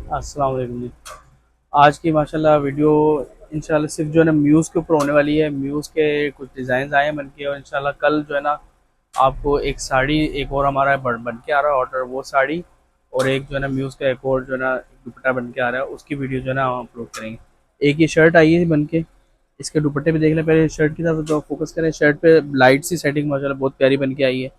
अस्सलाम वालेकुम जी। आज की माशाल्लाह वीडियो इंशाल्लाह सिर्फ जो है ना म्यूज़ के ऊपर होने वाली है। म्यूज़ के कुछ डिज़ाइन आए हैं बन के, और इंशाल्लाह कल जो है ना आपको एक साड़ी, एक और हमारा बन के आ रहा है ऑर्डर, वो साड़ी, और एक जो है ना म्यूज़ का एक और जो है ना दुपट्टा बन के आ रहा है, उसकी वीडियो जो है ना हम अपलोड करेंगे। एक ये शर्ट आई है बन के, इसके दुपट्टे पे देख लें। पहले शर्ट की तरफ जो फोकस करें, शर्ट पे लाइट सी सेटिंग माशाल्लाह बहुत प्यारी बन के आई है।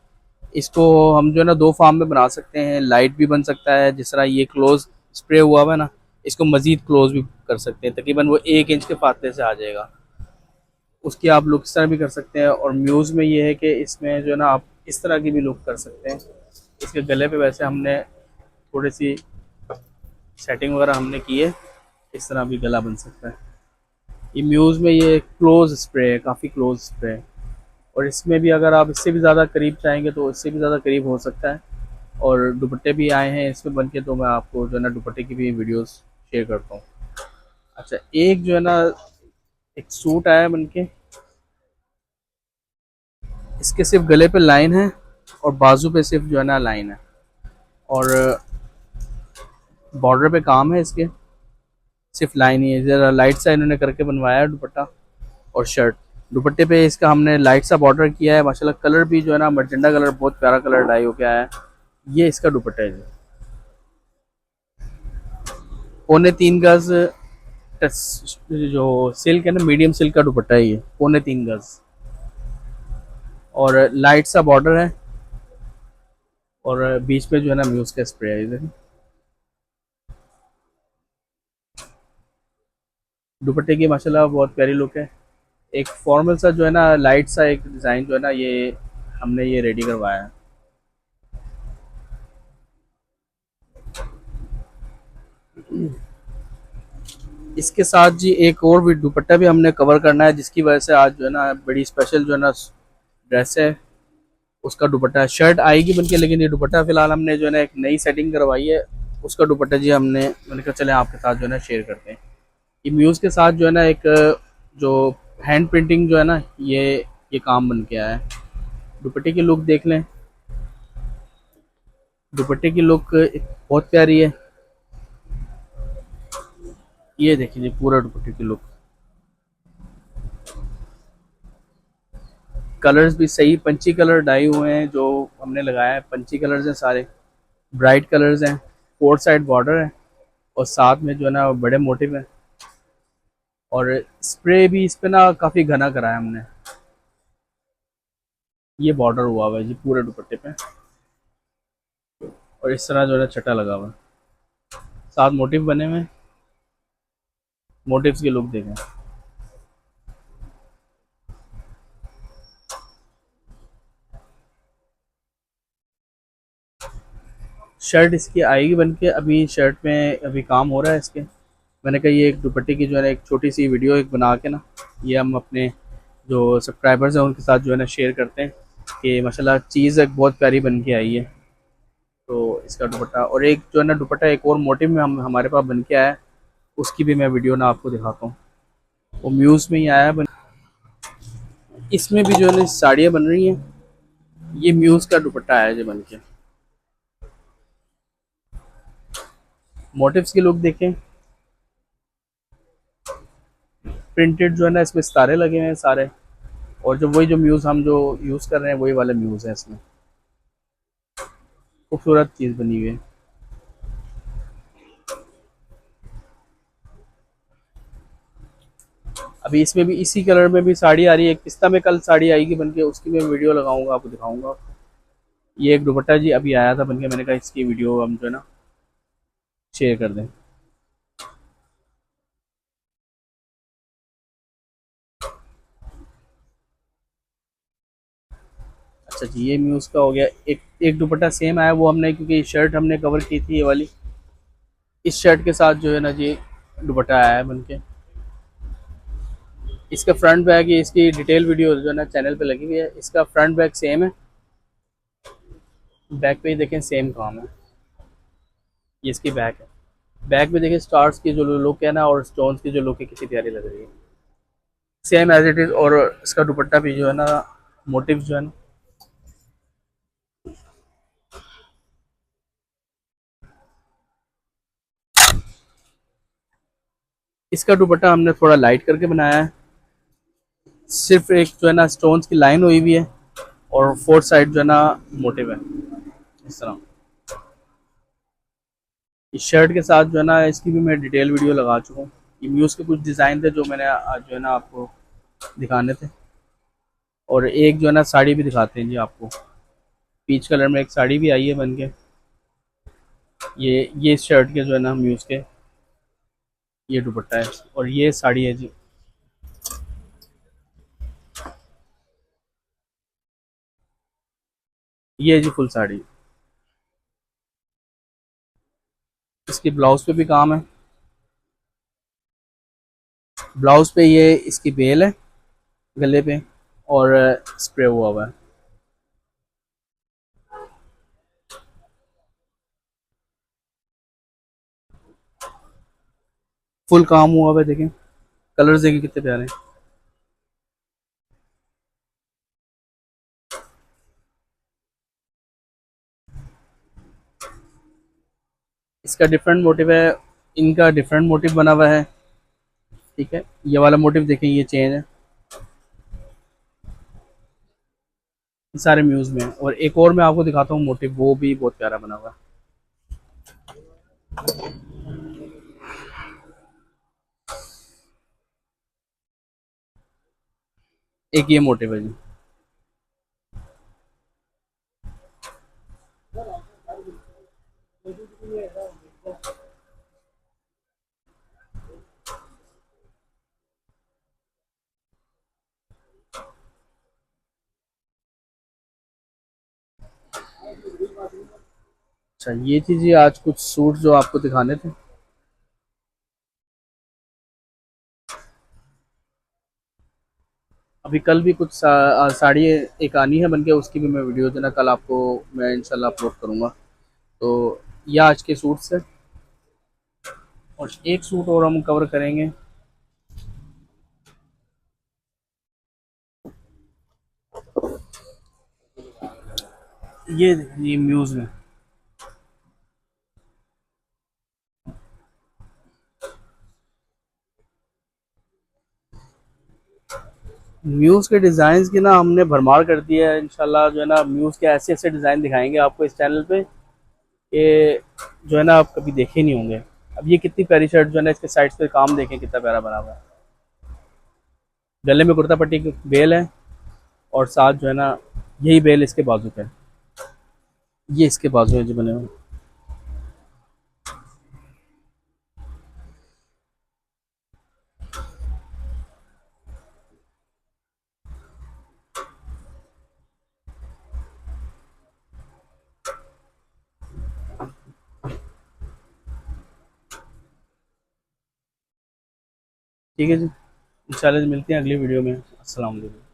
इसको हम जो है ना दो फॉर्म में बना सकते हैं। लाइट भी बन सकता है, जिस तरह ये क्लोज स्प्रे हुआ हुआ है ना, इसको मजीद क्लोज भी कर सकते हैं, तकरीबन वो 1 इंच के फासले से आ जाएगा। उसकी आप लुक इस तरह भी कर सकते हैं। और म्यूज़ में ये है कि इसमें जो है ना आप इस तरह की भी लुक कर सकते हैं। इसके गले पे वैसे हमने थोड़ी सी सेटिंग वगैरह हमने की है, इस तरह भी गला बन सकता है। ये म्यूज़ में ये क्लोज स्प्रे है, काफ़ी क्लोज स्प्रे है। और इसमें भी अगर आप इससे भी ज़्यादा करीब चाहेंगे तो इससे भी ज़्यादा करीब हो सकता है। और दुपट्टे भी आए हैं इसमें बन के, तो मैं आपको जो है ना दुपट्टे की भी वीडियोस शेयर करता हूँ। अच्छा, एक जो है ना एक सूट आया है बन के, इसके सिर्फ गले पे लाइन है और बाजू पे सिर्फ जो है ना लाइन है, और बॉर्डर पे काम है इसके, सिर्फ लाइन ही है। ज़रा लाइट सा इन्होंने करके बनवाया है दुपट्टा और शर्ट। दुपट्टे पे इसका हमने लाइट सा बॉर्डर किया है माशाल्लाह। कलर भी जो है ना मजेंडा कलर, बहुत प्यारा कलर डाई होके आया है। ये इसका दुपट्टा है जी, 3.25 गज जो सिल्क है ना, मीडियम सिल्क का दुपट्टा है ये, 3.25 गज, और लाइट सा बॉर्डर है, और बीच में जो है ना म्यूज का स्प्रे है इधर। दुपट्टे की माशाल्लाह बहुत प्यारी लुक है। एक फॉर्मल सा जो है ना लाइट सा एक डिज़ाइन जो है ना, ये हमने ये रेडी करवाया है। इसके साथ जी एक और भी दुपट्टा भी हमने कवर करना है, जिसकी वजह से आज जो है ना बड़ी स्पेशल जो है ना ड्रेस है, उसका दुपट्टा। शर्ट आएगी बनके, लेकिन ये दुपट्टा फिलहाल हमने जो है ना एक नई सेटिंग करवाई है। उसका दुपट्टा जी हमने, मैंने कहा चले आपके साथ जो है ना शेयर करते हैं। ये म्यूज़ के साथ जो है ना एक जो हैंड प्रिंटिंग जो है ना, ये काम बन के आया है। दुपट्टे की लुक देख लें, दुपट्टे की लुक बहुत प्यारी है। ये देखिए जी पूरा दुपट्टे की लुक, कलर्स भी सही पंची कलर डाई हुए हैं जो हमने लगाया है। पंची कलर्स हैं सारे, ब्राइट कलर्स हैं। फोर साइड बॉर्डर है, और साथ में जो है ना बड़े मोटिव हैं। और स्प्रे भी इस पे ना काफ़ी घना करा है हमने। ये बॉर्डर हुआ हुआ है जी पूरे दुपट्टे पे, और इस तरह जो है ना छटा लगा हुआ है, साथ मोटिव बने हुए हैं। मोटिव्स की लुक देखें। शर्ट इसकी आएगी बन के, अभी शर्ट में अभी काम हो रहा है इसके। मैंने कहा ये एक दुपट्टे की जो है ना एक छोटी सी वीडियो एक बना के ना, ये हम अपने जो सब्सक्राइबर्स हैं उनके साथ जो है ना शेयर करते हैं कि माशाल्लाह चीज़ एक बहुत प्यारी बन के आई है। तो इसका दुपट्टा, और एक जो है ना दुपट्टा एक और मोटिव में हम हमारे पास बन के आया है, उसकी भी मैं वीडियो ना आपको दिखाता हूँ। वो म्यूज़ में ही आया है इसमें भी जो है ना साड़ियाँ बन रही हैं। ये म्यूज़ का दुपट्टा आया है जो बन के। मोटिव्स की लुक देखें, प्रिंटेड जो है ना इसमें सितारे लगे हुए हैं सारे, और जो वही जो म्यूज़ हम जो यूज़ कर रहे हैं वही वाले म्यूज़ हैं इसमें। खूबसूरत चीज़ बनी हुई है। अभी इसमें भी इसी कलर में भी साड़ी आ रही है, एक पिस्ता में कल साड़ी आएगी बन के, उसकी मैं वीडियो लगाऊंगा, आपको दिखाऊंगा। ये एक दुपट्टा जी अभी आया था बन के, मैंने कहा इसकी वीडियो हम जो है ना शेयर कर दें। अच्छा जी, ये म्यूज़ का हो गया। एक एक दुपट्टा सेम आया, वो हमने क्योंकि शर्ट हमने कवर की थी ये वाली, इस शर्ट के साथ जो है ना जी दुपट्टा आया है बन के। इसका फ्रंट बैग, ये इसकी डिटेल वीडियो जो है ना चैनल पे लगी हुई है। इसका फ्रंट बैग सेम है, बैक पे ही देखें सेम काम है। ये इसकी बैक है, बैक में देखिए स्टार्स की जो लुक है ना, और स्टोन्स की जो लुक है, कितनी प्यारी लग रही है, सेम एज इट इज़। और इसका दुपट्टा भी जो है ना मोटिव जो है ना, इसका दुपट्टा हमने थोड़ा लाइट करके बनाया है, सिर्फ एक जो है ना स्टोन्स की लाइन हुई हुई है, और फोर्थ साइड जो है ना मोटिव है इस तरह। इस शर्ट के साथ जो है ना इसकी भी मैं डिटेल वीडियो लगा चुका हूँ। ये म्यूज़ के कुछ डिज़ाइन थे जो मैंने आज जो है ना आपको दिखाने थे। और एक जो है ना साड़ी भी दिखाते हैं जी आपको, पीच कलर में एक साड़ी भी आई है बन के। ये इस शर्ट के जो है ना म्यूज़ के ये दुपट्टा है, और ये साड़ी है जी। ये है जी फुल साड़ी। इसकी ब्लाउज पे भी काम है। ब्लाउज पे ये इसकी बेल है गले पे, और स्प्रे हुआ हुआ है। फुल काम हुआ हुआ है, देखें कलर्स देखें कितने प्यारे हैं। इसका डिफरेंट मोटिव है, इनका डिफरेंट मोटिव बना हुआ है। ठीक है, ये वाला मोटिव देखें, ये चेंज है, ये सारे म्यूज में है। और एक और मैं आपको दिखाता हूँ मोटिव, वो भी बहुत प्यारा बना हुआ है। एक ये मोटिव है जी। अच्छा, ये थी जी आज कुछ सूट जो आपको दिखाने थे। अभी कल भी कुछ साड़ी एक आनी है बनके, उसकी भी मैं वीडियो जो ना कल आपको मैं इंशाल्लाह अपलोड करूँगा। तो ये आज के सूट्स है, और एक सूट और हम कवर करेंगे। ये म्यूज़ में, म्यूज़ के डिज़ाइन की ना हमने भरमार कर दी है। इंशाल्लाह जो है ना म्यूज़ के ऐसे ऐसे डिज़ाइन दिखाएंगे आपको इस चैनल पे, ये जो है ना आप कभी देखे नहीं होंगे। अब ये कितनी प्यारी शर्ट जो है ना, इसके साइड्स पे काम देखें कितना प्यारा बना हुआ है। गले में कुर्ता पट्टी की बेल है, और साथ जो है ना यही बेल इसके बाजू पे है। ये इसके बाजू है जो बने हुए। ठीक है जी, इंशाल्लाह मिलते हैं अगली वीडियो में। अस्सलाम वालेकुम।